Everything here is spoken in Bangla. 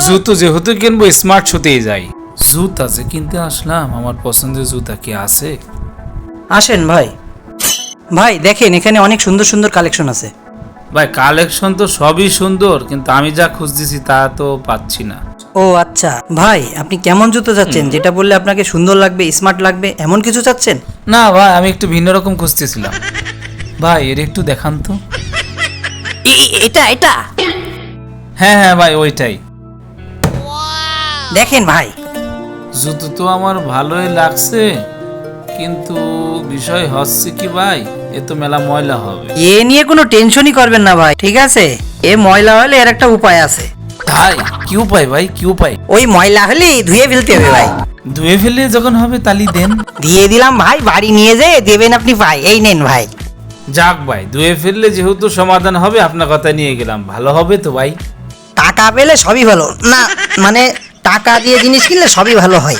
জুতো যেহেতু কিনবো স্মার্ট শোতেই যাই। জুতা যে কিনতে আসলাম, আমার পছন্দের জুতা কি আছে? আসেন ভাই। ভাই দেখেন, এখানে অনেক সুন্দর সুন্দর কালেকশন আছে। ভাই কালেকশন তো সবই সুন্দর, কিন্তু আমি যা খুঁজতেছি তা তো পাচ্ছি না। ও আচ্ছা ভাই, আপনি কেমন জুতো চাচ্ছেন? যেটা বললে আপনাকে সুন্দর লাগবে, স্মার্ট লাগবে, এমন কিছু চাচ্ছেন? না ভাই, আমি একটু ভিন্ন রকম খুঁজতেছিলাম। ভাই এর একটু দেখান তো। এটা এটা হ্যাঁ হ্যাঁ ভাই, ওইটাই। দেখেন ভাই। জুতো তো আমার ভালোই লাগছে, কিন্তু বিষয় হচ্ছে কি ভাই, এ তো মেলা ময়লা হবে। এ নিয়ে কোনো টেনশনই করবেন না ভাই, ঠিক আছে? এ ময়লা হলে এর একটা উপায় আছে। ভাই কি উপায় ভাই, কি উপায়? ওই ময়লা হলে ধুয়ে ফেলতে হবে ভাই। ধুয়ে ফেললে যখন হবে তালি দেন। দিয়ে দিলাম ভাই, বাড়ি নিয়ে যেয়ে দেবেন আপনি ভাই। এই নেন ভাই। যাক ভাই, ধুয়ে ফেললে যেহেতু সমাধান হবে, আপনার কথা নিয়ে গেলাম। ভালো হবে তো ভাই? টাকা পেলে সবই ভালো না, মানে টাকা দিয়ে জিনিস কিনলে সবই ভালো হয়।